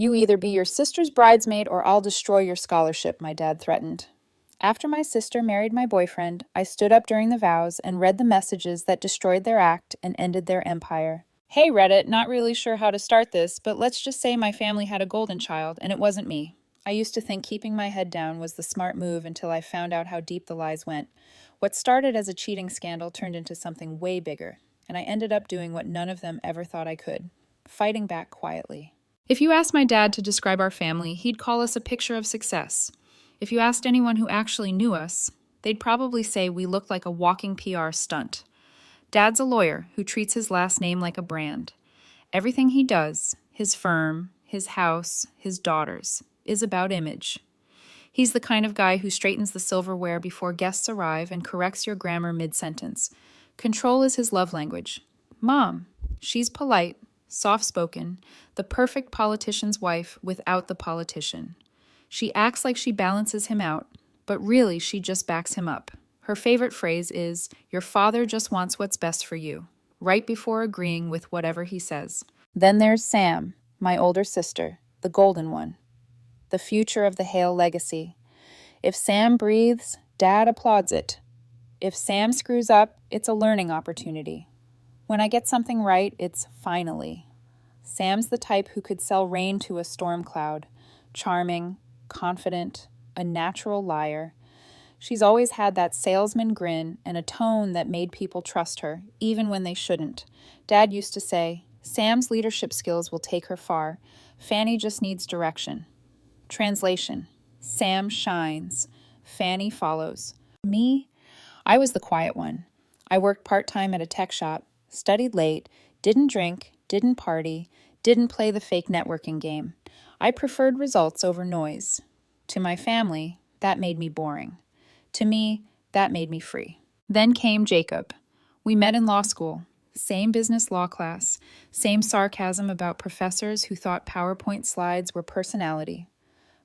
You either be your sister's bridesmaid or I'll destroy your scholarship, my dad threatened. After my sister married my boyfriend, I stood up during the vows and read the messages that destroyed their act and ended their empire. Hey Reddit, not really sure how to start this, but let's just say my family had a golden child and it wasn't me. I used to think keeping my head down was the smart move until I found out how deep the lies went. What started as a cheating scandal turned into something way bigger, and I ended up doing what none of them ever thought I could, fighting back quietly. If you asked my dad to describe our family, he'd call us a picture of success. If you asked anyone who actually knew us, they'd probably say we looked like a walking PR stunt. Dad's a lawyer who treats his last name like a brand. Everything he does, his firm, his house, his daughters, is about image. He's the kind of guy who straightens the silverware before guests arrive and corrects your grammar mid-sentence. Control is his love language. Mom, she's polite, soft-spoken, the perfect politician's wife without the politician. She acts like she balances him out, but really she just backs him up. Her favorite phrase is, "Your father just wants what's best for you," right before agreeing with whatever he says. Then there's Sam, my older sister, the golden one, the future of the Hale legacy. If Sam breathes, Dad applauds it. If Sam screws up, it's a learning opportunity. When I get something right, it's finally. Sam's the type who could sell rain to a storm cloud. Charming, confident, a natural liar. She's always had that salesman grin and a tone that made people trust her, even when they shouldn't. Dad used to say, Sam's leadership skills will take her far. Fanny just needs direction. Translation: Sam shines. Fanny follows. Me? I was the quiet one. I worked part-time at a tech shop, studied late, didn't drink, didn't party, didn't play the fake networking game. I preferred results over noise. To my family, that made me boring. To me, that made me free. Then came Jacob. We met in law school. Same business law class. Same sarcasm about professors who thought PowerPoint slides were personality.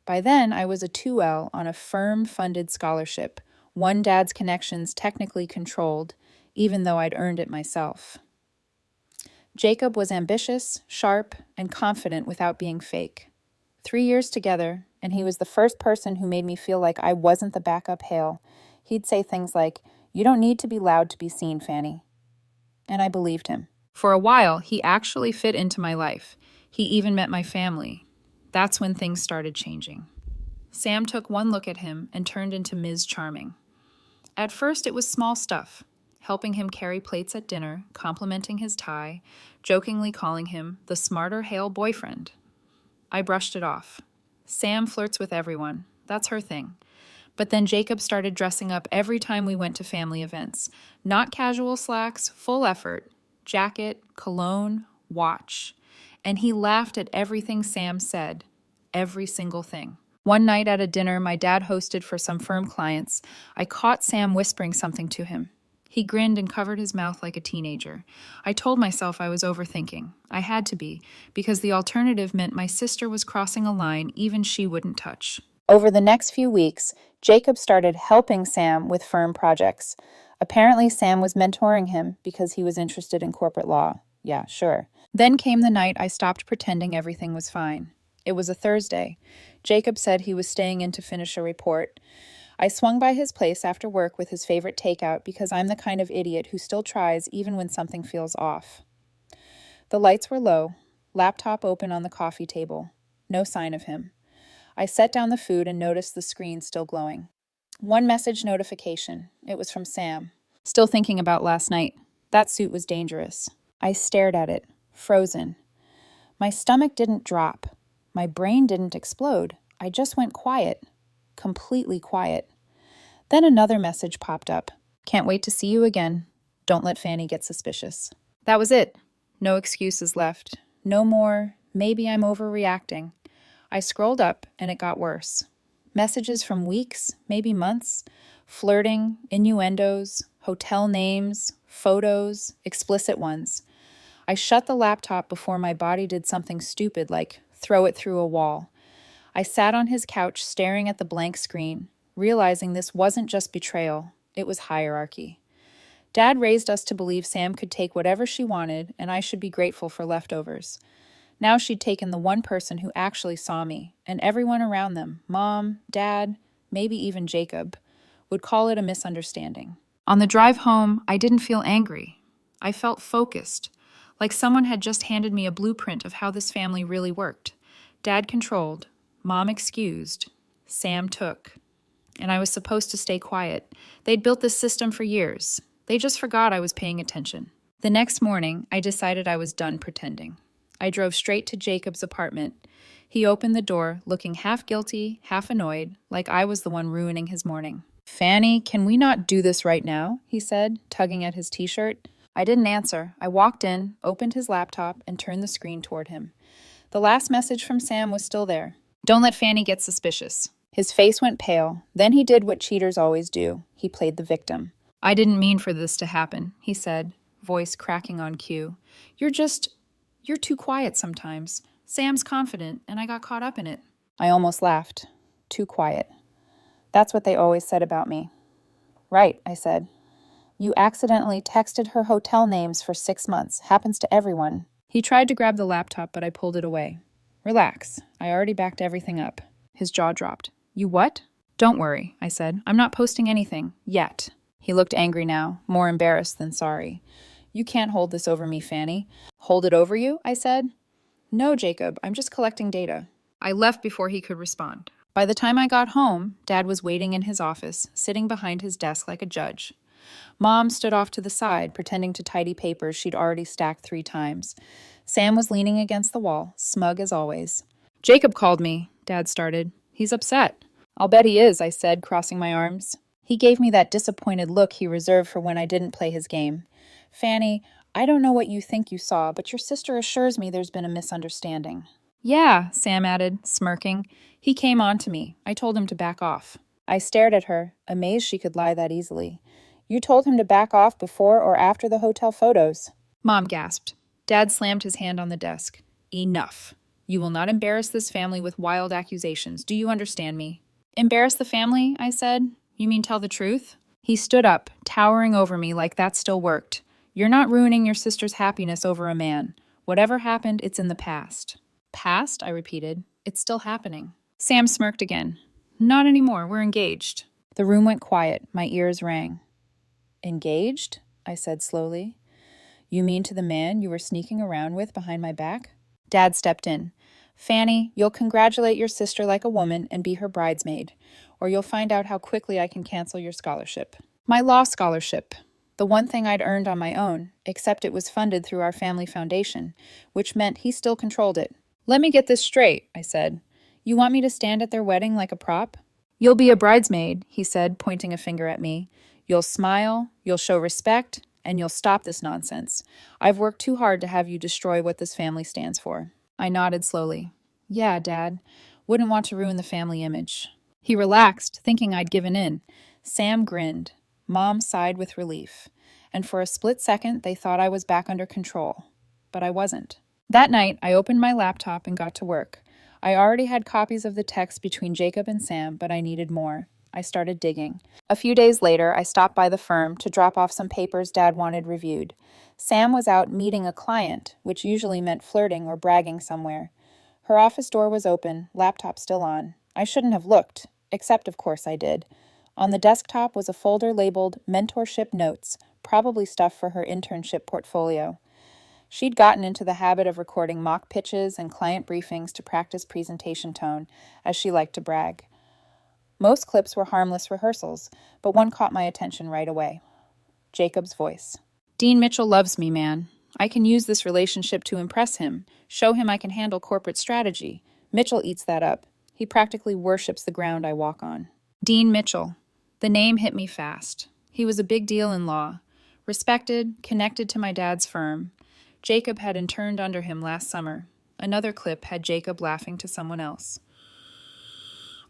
By then, I was a 2L on a firm-funded scholarship, one dad's connections technically controlled, even though I'd earned it myself. Jacob was ambitious, sharp, and confident without being fake. 3 years together, and he was the first person who made me feel like I wasn't the backup Hale. He'd say things like, "You don't need to be loud to be seen, Fanny." And I believed him. For a while, he actually fit into my life. He even met my family. That's when things started changing. Sam took one look at him and turned into Ms. Charming. At first, it was small stuff, helping him carry plates at dinner, complimenting his tie, jokingly calling him the smarter Hale boyfriend. I brushed it off. Sam flirts with everyone. That's her thing. But then Jacob started dressing up every time we went to family events. Not casual slacks, full effort. Jacket, cologne, watch. And he laughed at everything Sam said. Every single thing. One night at a dinner my dad hosted for some firm clients, I caught Sam whispering something to him. He grinned and covered his mouth like a teenager. I told myself I was overthinking. I had to be, because the alternative meant my sister was crossing a line even she wouldn't touch. Over the next few weeks, Jacob started helping Sam with firm projects. Apparently, Sam was mentoring him because he was interested in corporate law. Yeah, sure. Then came the night I stopped pretending everything was fine. It was a Thursday. Jacob said he was staying in to finish a report. I swung by his place after work with his favorite takeout because I'm the kind of idiot who still tries even when something feels off. The lights were low, laptop open on the coffee table. No sign of him. I set down the food and noticed the screen still glowing. One message notification. It was from Sam. Still thinking about last night. That suit was dangerous. I stared at it, frozen. My stomach didn't drop. My brain didn't explode. I just went quiet. Completely quiet. Then another message popped up. Can't wait to see you again. Don't let Fanny get suspicious. That was it. No excuses left. No more, maybe I'm overreacting. I scrolled up and it got worse. Messages from weeks, maybe months. Flirting, innuendos, hotel names, photos, explicit ones. I shut the laptop before my body did something stupid like throw it through a wall. I sat on his couch staring at the blank screen, realizing this wasn't just betrayal, it was hierarchy. Dad raised us to believe Sam could take whatever she wanted and I should be grateful for leftovers. Now she'd taken the one person who actually saw me, and everyone around them, Mom, Dad, maybe even Jacob, would call it a misunderstanding. On the drive home, I didn't feel angry. I felt focused, like someone had just handed me a blueprint of how this family really worked. Dad controlled, Mom excused, Sam took. And I was supposed to stay quiet. They'd built this system for years. They just forgot I was paying attention. The next morning, I decided I was done pretending. I drove straight to Jacob's apartment. He opened the door, looking half guilty, half annoyed, like I was the one ruining his morning. "Fanny, can we not do this right now?" he said, tugging at his t-shirt. I didn't answer. I walked in, opened his laptop, and turned the screen toward him. The last message from Sam was still there. "Don't let Fanny get suspicious." His face went pale. Then he did what cheaters always do. He played the victim. "I didn't mean for this to happen," he said, voice cracking on cue. You're too quiet sometimes. Sam's confident, and I got caught up in it." I almost laughed. Too quiet. That's what they always said about me. "Right," I said. "You accidentally texted her hotel names for 6 months. Happens to everyone." He tried to grab the laptop, but I pulled it away. "Relax. I already backed everything up." His jaw dropped. "You what?" "Don't worry," I said. "I'm not posting anything. Yet." He looked angry now, more embarrassed than sorry. "You can't hold this over me, Fanny." "Hold it over you?" I said. "No, Jacob, I'm just collecting data." I left before he could respond. By the time I got home, Dad was waiting in his office, sitting behind his desk like a judge. Mom stood off to the side, pretending to tidy papers she'd already stacked 3 times. Sam was leaning against the wall, smug as always. "Jacob called me," Dad started. "He's upset." "I'll bet he is," I said, crossing my arms. He gave me that disappointed look he reserved for when I didn't play his game. "Fanny, I don't know what you think you saw, but your sister assures me there's been a misunderstanding." "Yeah," Sam added, smirking. "He came on to me. I told him to back off." I stared at her, amazed she could lie that easily. "You told him to back off before or after the hotel photos?" Mom gasped. Dad slammed his hand on the desk. "Enough. You will not embarrass this family with wild accusations. Do you understand me?" "Embarrass the family?" I said. "You mean tell the truth?" He stood up, towering over me like that still worked. "You're not ruining your sister's happiness over a man. Whatever happened, it's in the past." "Past?" I repeated. "It's still happening." Sam smirked again. "Not anymore. We're engaged." The room went quiet. My ears rang. "Engaged?" I said slowly. "You mean to the man you were sneaking around with behind my back?" Dad stepped in. "Fanny, you'll congratulate your sister like a woman and be her bridesmaid, or you'll find out how quickly I can cancel your scholarship." My law scholarship. The one thing I'd earned on my own, except it was funded through our family foundation, which meant he still controlled it. "Let me get this straight," I said. "You want me to stand at their wedding like a prop?" "You'll be a bridesmaid," he said, pointing a finger at me. "You'll smile, you'll show respect, and you'll stop this nonsense. I've worked too hard to have you destroy what this family stands for." I nodded slowly. "Yeah, Dad. Wouldn't want to ruin the family image." He relaxed, thinking I'd given in. Sam grinned. Mom sighed with relief. And for a split second, they thought I was back under control. But I wasn't. That night, I opened my laptop and got to work. I already had copies of the text between Jacob and Sam, but I needed more. I started digging. A few days later, I stopped by the firm to drop off some papers Dad wanted reviewed. Sam was out meeting a client, which usually meant flirting or bragging somewhere. Her office door was open, laptop still on. I shouldn't have looked, except of course I did. On the desktop was a folder labeled Mentorship Notes, probably stuff for her internship portfolio. She'd gotten into the habit of recording mock pitches and client briefings to practice presentation tone, as she liked to brag. Most clips were harmless rehearsals, but one caught my attention right away. Jacob's voice. "Dean Mitchell loves me, man. I can use this relationship to impress him, show him I can handle corporate strategy. Mitchell eats that up. He practically worships the ground I walk on." Dean Mitchell. The name hit me fast. He was a big deal in law. Respected, connected to my dad's firm. Jacob had interned under him last summer. Another clip had Jacob laughing to someone else.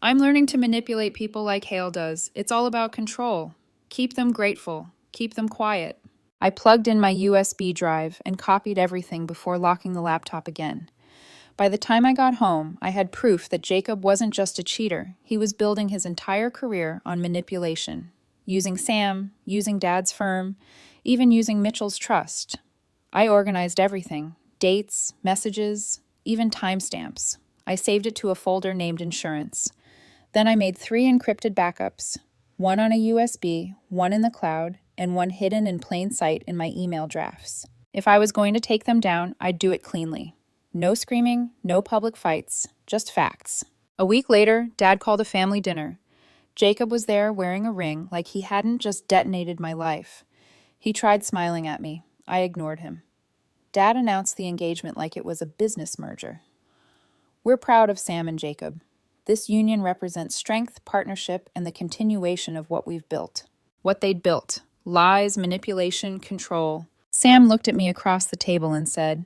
"I'm learning to manipulate people like Hale does. It's all about control. Keep them grateful. Keep them quiet." I plugged in my USB drive and copied everything before locking the laptop again. By the time I got home, I had proof that Jacob wasn't just a cheater. He was building his entire career on manipulation. Using Sam, using Dad's firm, even using Mitchell's trust. I organized everything. Dates, messages, even timestamps. I saved it to a folder named Insurance. Then I made 3 encrypted backups, one on a USB, one in the cloud, and one hidden in plain sight in my email drafts. If I was going to take them down, I'd do it cleanly. No screaming, no public fights, just facts. A week later, Dad called a family dinner. Jacob was there wearing a ring like he hadn't just detonated my life. He tried smiling at me. I ignored him. Dad announced the engagement like it was a business merger. We're proud of Sam and Jacob. This union represents strength, partnership, and the continuation of what we've built. What they'd built. Lies, manipulation, control. Sam looked at me across the table and said,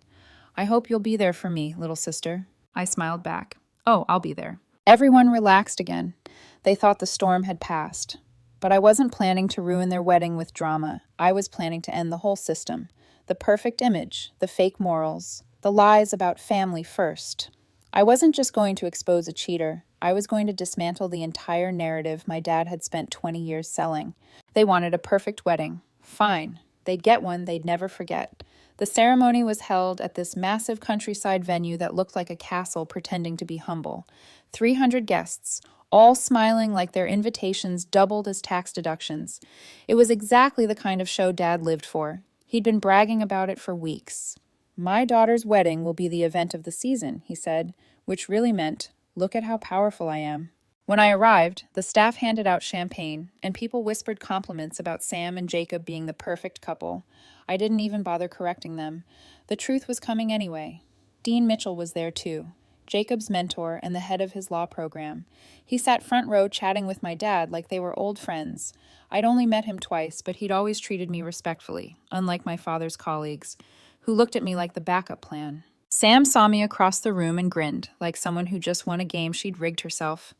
"I hope you'll be there for me, little sister." I smiled back. "Oh, I'll be there." Everyone relaxed again. They thought the storm had passed. But I wasn't planning to ruin their wedding with drama. I was planning to end the whole system. The perfect image, the fake morals, the lies about family first. I wasn't just going to expose a cheater. I was going to dismantle the entire narrative my dad had spent 20 years selling. They wanted a perfect wedding. Fine. They'd get one they'd never forget. The ceremony was held at this massive countryside venue that looked like a castle pretending to be humble. 300 guests, all smiling like their invitations doubled as tax deductions. It was exactly the kind of show Dad lived for. He'd been bragging about it for weeks. "My daughter's wedding will be the event of the season," he said, which really meant, "Look at how powerful I am." When I arrived, the staff handed out champagne, and people whispered compliments about Sam and Jacob being the perfect couple. I didn't even bother correcting them. The truth was coming anyway. Dean Mitchell was there too, Jacob's mentor and the head of his law program. He sat front row chatting with my dad like they were old friends. I'd only met him twice, but he'd always treated me respectfully, unlike my father's colleagues, who looked at me like the backup plan. Sam saw me across the room and grinned, like someone who just won a game she'd rigged herself.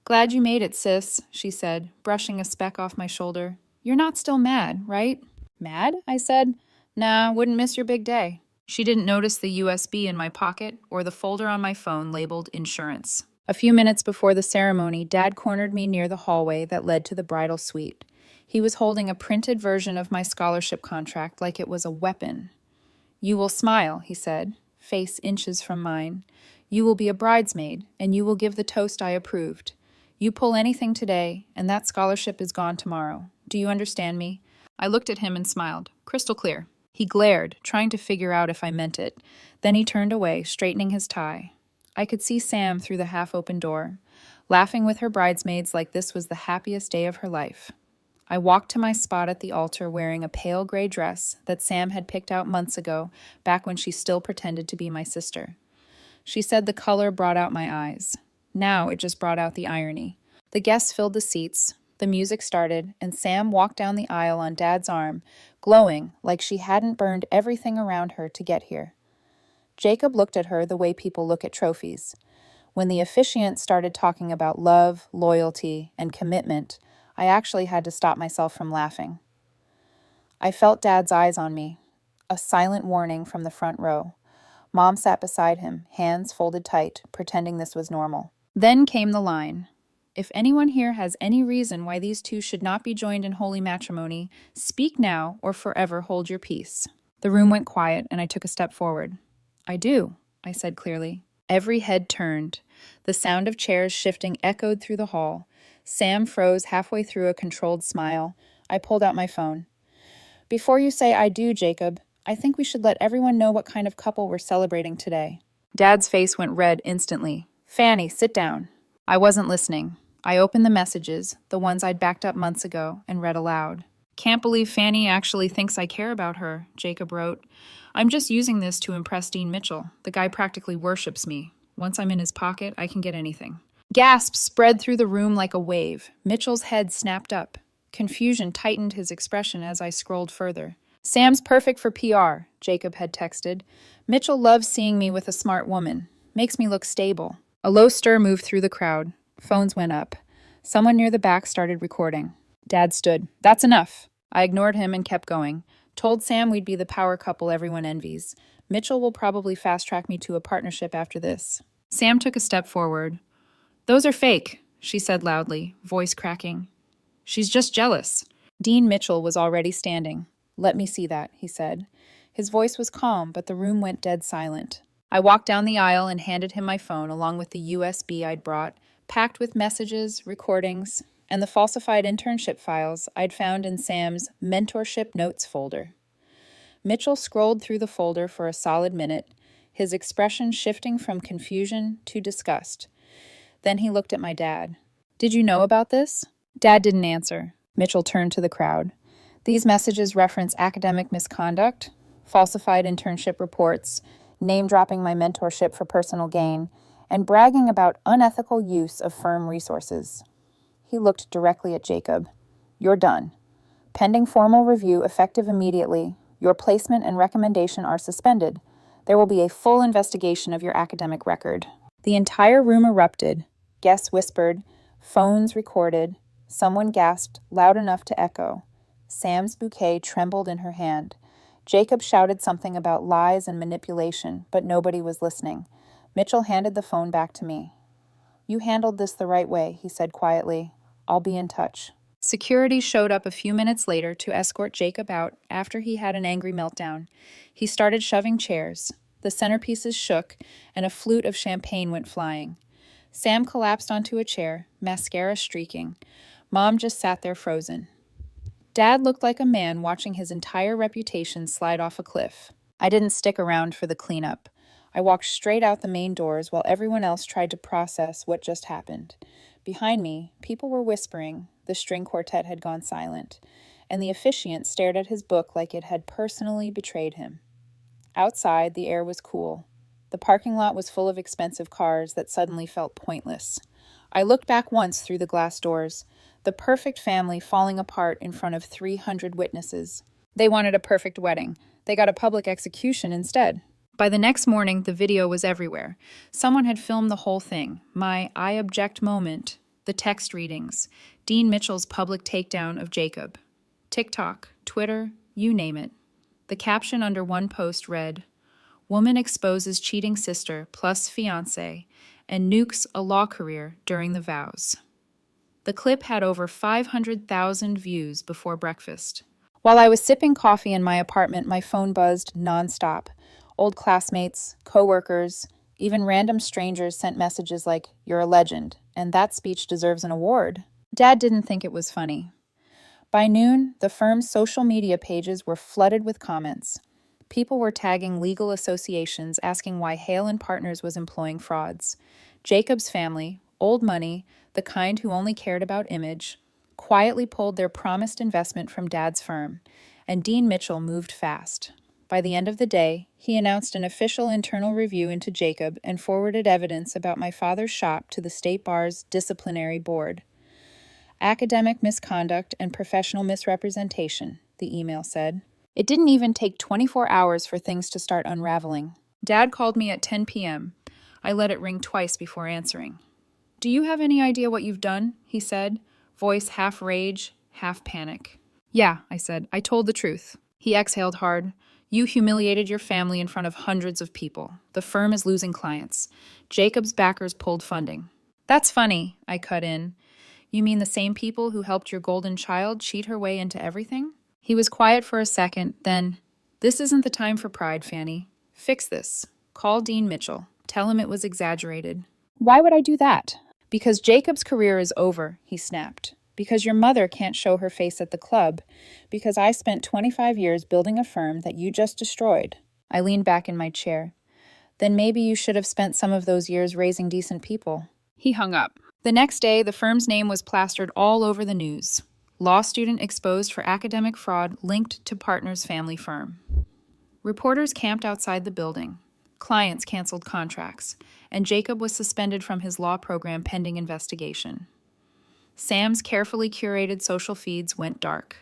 "Glad you made it, sis," she said, brushing a speck off my shoulder. "You're not still mad, right?" "Mad?" I said. "Nah, wouldn't miss your big day." She didn't notice the USB in my pocket or the folder on my phone labeled Insurance. A few minutes before the ceremony, Dad cornered me near the hallway that led to the bridal suite. He was holding a printed version of my scholarship contract like it was a weapon. "You will smile," he said, face inches from mine. "You will be a bridesmaid, and you will give the toast I approved. You pull anything today, and that scholarship is gone tomorrow. Do you understand me?" I looked at him and smiled. Crystal clear. He glared, trying to figure out if I meant it. Then he turned away, straightening his tie. I could see Sam through the half-open door, laughing with her bridesmaids like this was the happiest day of her life. I walked to my spot at the altar wearing a pale gray dress that Sam had picked out months ago, back when she still pretended to be my sister. She said the color brought out my eyes. Now it just brought out the irony. The guests filled the seats, the music started, and Sam walked down the aisle on Dad's arm, glowing like she hadn't burned everything around her to get here. Jacob looked at her the way people look at trophies. When the officiant started talking about love, loyalty, and commitment, I actually had to stop myself from laughing. I felt Dad's eyes on me, a silent warning from the front row. Mom sat beside him, hands folded tight, pretending this was normal. Then came the line. "If anyone here has any reason why these two should not be joined in holy matrimony, speak now or forever hold your peace." The room went quiet, and I took a step forward. "I do," I said clearly. Every head turned. The sound of chairs shifting echoed through the hall. Sam froze halfway through a controlled smile. I pulled out my phone. "Before you say I do, Jacob, I think we should let everyone know what kind of couple we're celebrating today." Dad's face went red instantly. "Fanny, sit down." I wasn't listening. I opened the messages, the ones I'd backed up months ago, and read aloud. "Can't believe Fanny actually thinks I care about her," Jacob wrote. "I'm just using this to impress Dean Mitchell. The guy practically worships me. Once I'm in his pocket, I can get anything." Gasps spread through the room like a wave. Mitchell's head snapped up. Confusion tightened his expression as I scrolled further. "Sam's perfect for PR," Jacob had texted. "Mitchell loves seeing me with a smart woman. Makes me look stable." A low stir moved through the crowd. Phones went up. Someone near the back started recording. Dad stood. "That's enough." I ignored him and kept going. "Told Sam we'd be the power couple everyone envies. Mitchell will probably fast-track me to a partnership after this." Sam took a step forward. "Those are fake," she said loudly, voice cracking. "She's just jealous." Dean Mitchell was already standing. "Let me see that," he said. His voice was calm, but the room went dead silent. I walked down the aisle and handed him my phone along with the USB I'd brought, packed with messages, recordings, and the falsified internship files I'd found in Sam's mentorship notes folder. Mitchell scrolled through the folder for a solid minute, his expression shifting from confusion to disgust. Then he looked at my dad. "Did you know about this?" Dad didn't answer. Mitchell turned to the crowd. "These messages reference academic misconduct, falsified internship reports, name-dropping my mentorship for personal gain, and bragging about unethical use of firm resources." He looked directly at Jacob. "You're done. Pending formal review effective immediately, your placement and recommendation are suspended. There will be a full investigation of your academic record." The entire room erupted. Guests whispered, phones recorded. Someone gasped, loud enough to echo. Sam's bouquet trembled in her hand. Jacob shouted something about lies and manipulation, but nobody was listening. Mitchell handed the phone back to me. "You handled this the right way," he said quietly. "I'll be in touch." Security showed up a few minutes later to escort Jacob out after he had an angry meltdown. He started shoving chairs. The centerpieces shook, and a flute of champagne went flying. Sam collapsed onto a chair, mascara streaking. Mom just sat there frozen. Dad looked like a man watching his entire reputation slide off a cliff. I didn't stick around for the cleanup. I walked straight out the main doors while everyone else tried to process what just happened. Behind me, people were whispering. The string quartet had gone silent, and the officiant stared at his book like it had personally betrayed him. Outside, the air was cool. The parking lot was full of expensive cars that suddenly felt pointless. I looked back once through the glass doors. The perfect family falling apart in front of 300 witnesses. They wanted a perfect wedding. They got a public execution instead. By the next morning, the video was everywhere. Someone had filmed the whole thing. My "I object" moment, the text readings, Dean Mitchell's public takedown of Jacob. TikTok, Twitter, you name it. The caption under one post read, "Woman exposes cheating sister plus fiancé and nukes a law career during the vows." The clip had over 500,000 views before breakfast. While I was sipping coffee in my apartment, my phone buzzed nonstop. Old classmates, coworkers, even random strangers sent messages like, "You're a legend, and that speech deserves an award." Dad didn't think it was funny. By noon, the firm's social media pages were flooded with comments. People were tagging legal associations asking why Hale and Partners was employing frauds. Jacob's family, old money, the kind who only cared about image, quietly pulled their promised investment from Dad's firm, and Dean Mitchell moved fast. By the end of the day, he announced an official internal review into Jacob and forwarded evidence about my father's shop to the State Bar's disciplinary board. "Academic misconduct and professional misrepresentation," the email said. It didn't even take 24 hours for things to start unraveling. Dad called me at 10 p.m. I let it ring twice before answering. "Do you have any idea what you've done?" he said, voice half rage, half panic. "Yeah," I said. "I told the truth." He exhaled hard. "You humiliated your family in front of hundreds of people. The firm is losing clients. Jacob's backers pulled funding." "That's funny," I cut in. "You mean the same people who helped your golden child cheat her way into everything?" He was quiet for a second, then, "This isn't the time for pride, Fanny. Fix this. Call Dean Mitchell. Tell him it was exaggerated." "Why would I do that?" "Because Jacob's career is over," he snapped. "Because your mother can't show her face at the club. Because I spent 25 years building a firm that you just destroyed." I leaned back in my chair. "Then maybe you should have spent some of those years raising decent people." He hung up. The next day, the firm's name was plastered all over the news. Law student exposed for academic fraud linked to partner's family firm. Reporters camped outside the building. Clients canceled contracts, and Jacob was suspended from his law program pending investigation. Sam's carefully curated social feeds went dark.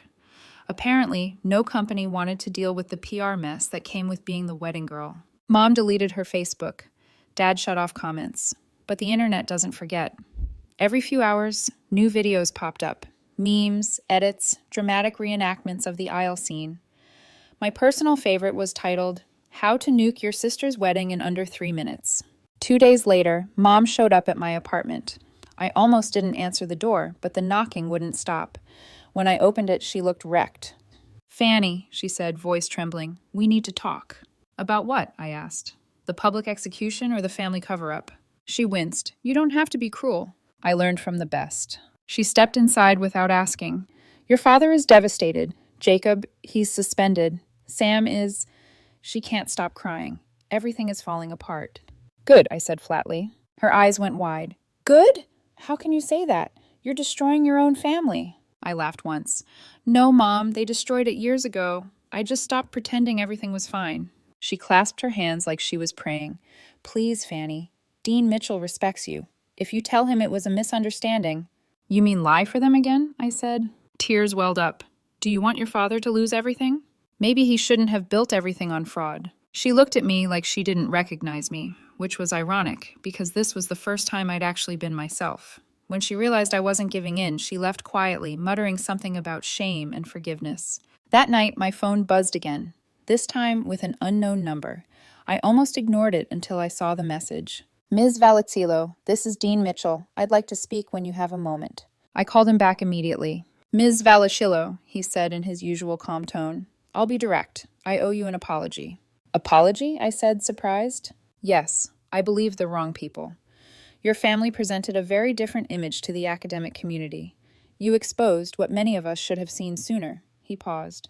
Apparently, no company wanted to deal with the PR mess that came with being the wedding girl. Mom deleted her Facebook. Dad shut off comments. But the internet doesn't forget. Every few hours, new videos popped up. Memes, edits, dramatic reenactments of the aisle scene. My personal favorite was titled, "How to Nuke Your Sister's Wedding in Under 3 Minutes." 2 days later, Mom showed up at my apartment. I almost didn't answer the door, but the knocking wouldn't stop. When I opened it, she looked wrecked. "Fanny," she said, voice trembling, "we need to talk." "About what?" I asked. The public execution or the family cover-up? She winced. You don't have to be cruel. I learned from the best. She stepped inside without asking. Your father is devastated. Jacob, he's suspended. Sam is... She can't stop crying. Everything is falling apart. Good, I said flatly. Her eyes went wide. Good? How can you say that? You're destroying your own family. I laughed once. No, Mom, they destroyed it years ago. I just stopped pretending everything was fine. She clasped her hands like she was praying. Please, Fanny. Dean Mitchell respects you. If you tell him it was a misunderstanding... You mean lie for them again? I said. Tears welled up. Do you want your father to lose everything? Maybe he shouldn't have built everything on fraud. She looked at me like she didn't recognize me, which was ironic, because this was the first time I'd actually been myself. When she realized I wasn't giving in, she left quietly, muttering something about shame and forgiveness. That night, my phone buzzed again, this time with an unknown number. I almost ignored it until I saw the message. Ms. Valazzillo, this is Dean Mitchell. I'd like to speak when you have a moment. I called him back immediately. Ms. Valazzillo, he said in his usual calm tone. I'll be direct. I owe you an apology. Apology? I said, surprised. Yes, I believe the wrong people. Your family presented a very different image to the academic community. You exposed what many of us should have seen sooner. He paused.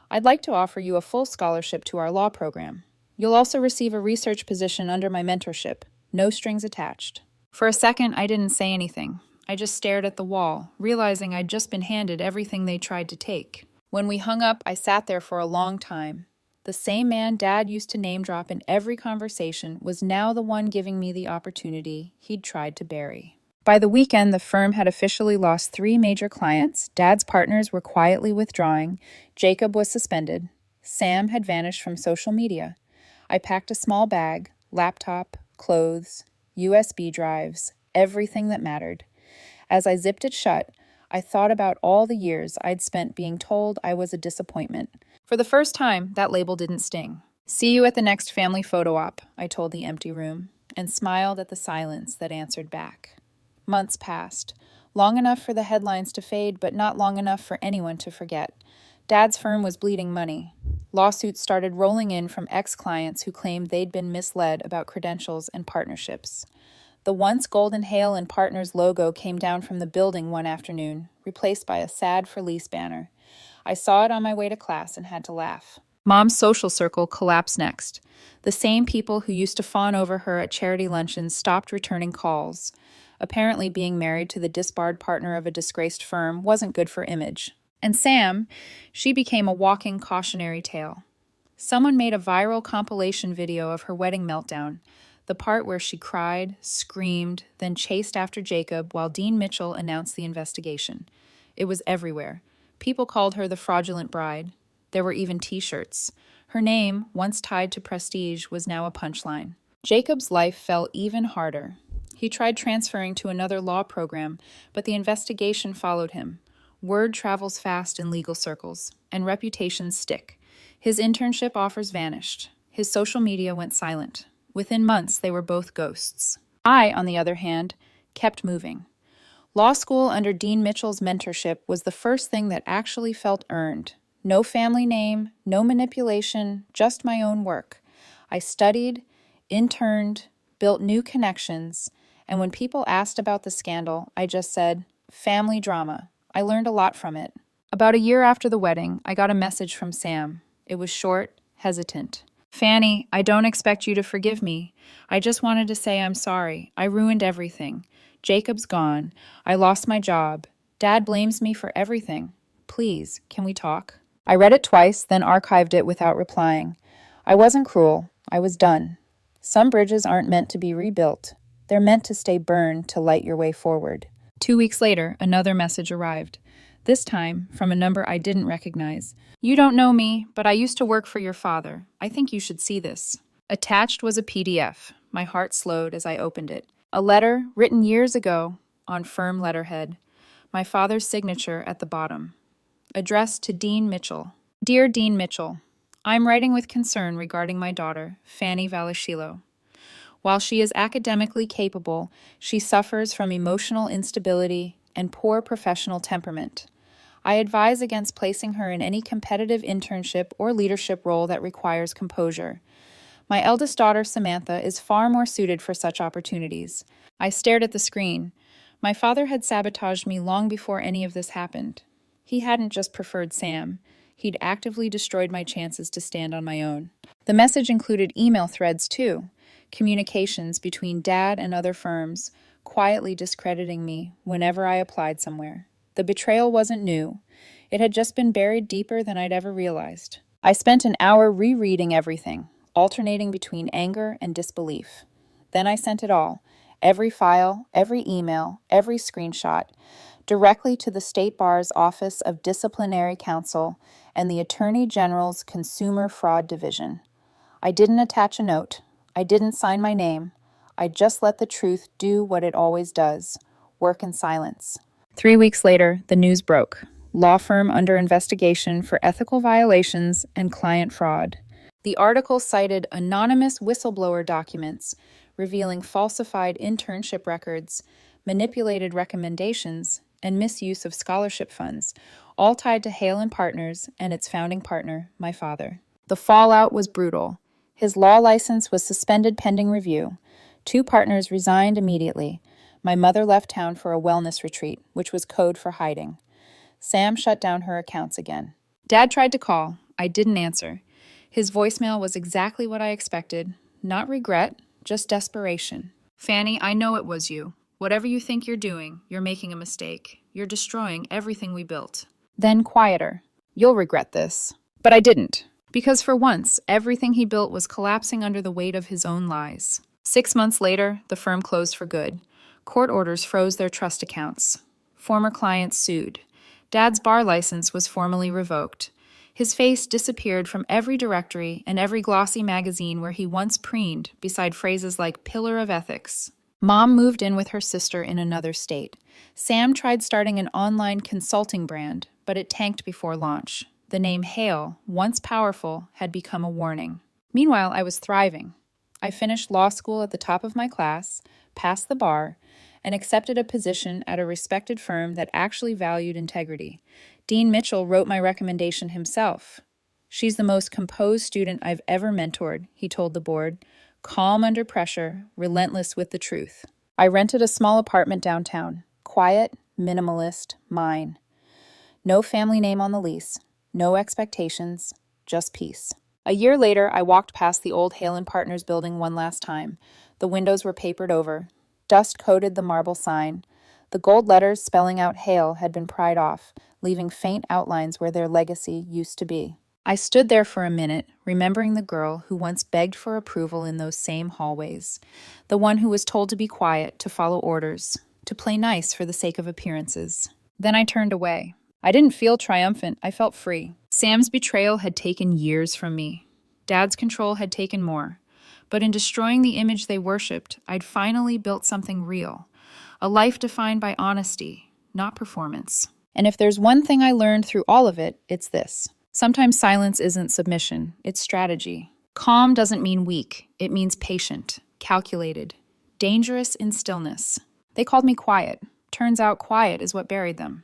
I'd like to offer you a full scholarship to our law program. You'll also receive a research position under my mentorship. No strings attached. For a second, I didn't say anything. I just stared at the wall, realizing I'd just been handed everything they tried to take. When we hung up, I sat there for a long time. The same man Dad used to name drop in every conversation was now the one giving me the opportunity he'd tried to bury. By the weekend, the firm had officially lost 3 major clients. Dad's partners were quietly withdrawing. Jacob was suspended. Sam had vanished from social media. I packed a small bag, laptop, clothes, USB drives, everything that mattered. As I zipped it shut, I thought about all the years I'd spent being told I was a disappointment. For the first time, that label didn't sting. See you at the next family photo op, I told the empty room, and smiled at the silence that answered back. Months passed, long enough for the headlines to fade, but not long enough for anyone to forget. Dad's firm was bleeding money. Lawsuits started rolling in from ex-clients who claimed they'd been misled about credentials and partnerships. The once Golden Hale and Partners logo came down from the building one afternoon, replaced by a sad for lease banner. I saw it on my way to class and had to laugh. Mom's social circle collapsed next. The same people who used to fawn over her at charity luncheons stopped returning calls. Apparently being married to the disbarred partner of a disgraced firm wasn't good for image. And Sam, she became a walking cautionary tale. Someone made a viral compilation video of her wedding meltdown, the part where she cried, screamed, then chased after Jacob while Dean Mitchell announced the investigation. It was everywhere. People called her the fraudulent bride. There were even t-shirts. Her name, once tied to prestige, was now a punchline. Jacob's life fell even harder. He tried transferring to another law program, but the investigation followed him. Word travels fast in legal circles, and reputations stick. His internship offers vanished. His social media went silent. Within months, they were both ghosts. I, on the other hand, kept moving. Law school under Dean Mitchell's mentorship was the first thing that actually felt earned. No family name, no manipulation, just my own work. I studied, interned, built new connections, and when people asked about the scandal, I just said, family drama. I learned a lot from it. About a year after the wedding, I got a message from Sam. It was short, hesitant. Fanny, I don't expect you to forgive me. I just wanted to say I'm sorry. I ruined everything. Jacob's gone. I lost my job. Dad blames me for everything. Please, can we talk? I read it twice, then archived it without replying. I wasn't cruel. I was done. Some bridges aren't meant to be rebuilt. They're meant to stay burned to light your way forward. 2 weeks later, another message arrived. This time, from a number I didn't recognize. You don't know me, but I used to work for your father. I think you should see this. Attached was a PDF. My heart slowed as I opened it. A letter written years ago on firm letterhead. My father's signature at the bottom. Addressed to Dean Mitchell. Dear Dean Mitchell, I'm writing with concern regarding my daughter, Fanny Valazzillo. While she is academically capable, she suffers from emotional instability and poor professional temperament. I advise against placing her in any competitive internship or leadership role that requires composure. My eldest daughter, Samantha, is far more suited for such opportunities. I stared at the screen. My father had sabotaged me long before any of this happened. He hadn't just preferred Sam. He'd actively destroyed my chances to stand on my own. The message included email threads, too. Communications between Dad and other firms, quietly discrediting me whenever I applied somewhere. The betrayal wasn't new. It had just been buried deeper than I'd ever realized. I spent an hour rereading everything, alternating between anger and disbelief. Then I sent it all, every file, every email, every screenshot, directly to the State Bar's Office of Disciplinary Counsel and the Attorney General's Consumer Fraud Division. I didn't attach a note. I didn't sign my name. I just let the truth do what it always does, work in silence. 3 weeks later, the news broke. Law firm under investigation for ethical violations and client fraud. The article cited anonymous whistleblower documents revealing falsified internship records, manipulated recommendations, and misuse of scholarship funds, all tied to Hale & Partners and its founding partner, my father. The fallout was brutal. His law license was suspended pending review. 2 partners resigned immediately. My mother left town for a wellness retreat, which was code for hiding. Sam shut down her accounts again. Dad tried to call. I didn't answer. His voicemail was exactly what I expected. Not regret, just desperation. Fanny, I know it was you. Whatever you think you're doing, you're making a mistake. You're destroying everything we built. Then quieter. You'll regret this. But I didn't. Because for once, everything he built was collapsing under the weight of his own lies. 6 months later, the firm closed for good. Court orders froze their trust accounts. Former clients sued. Dad's bar license was formally revoked. His face disappeared from every directory and every glossy magazine where he once preened beside phrases like pillar of ethics. Mom moved in with her sister in another state. Sam tried starting an online consulting brand, but it tanked before launch. The name Hale, once powerful, had become a warning. Meanwhile, I was thriving. I finished law school at the top of my class, passed the bar, and accepted a position at a respected firm that actually valued integrity. Dean Mitchell wrote my recommendation himself. She's the most composed student I've ever mentored, he told the board. Calm under pressure, relentless with the truth. I rented a small apartment downtown. Quiet, minimalist, mine. No family name on the lease. No expectations, just peace. A year later, I walked past the old Hale & Partners building one last time. The windows were papered over. Dust coated the marble sign. The gold letters spelling out Hale had been pried off, leaving faint outlines where their legacy used to be. I stood there for a minute, remembering the girl who once begged for approval in those same hallways. The one who was told to be quiet, to follow orders, to play nice for the sake of appearances. Then I turned away. I didn't feel triumphant, I felt free. Sam's betrayal had taken years from me. Dad's control had taken more. But in destroying the image they worshipped, I'd finally built something real. A life defined by honesty, not performance. And if there's one thing I learned through all of it, it's this. Sometimes silence isn't submission, it's strategy. Calm doesn't mean weak, it means patient, calculated, dangerous in stillness. They called me quiet. Turns out quiet is what buried them.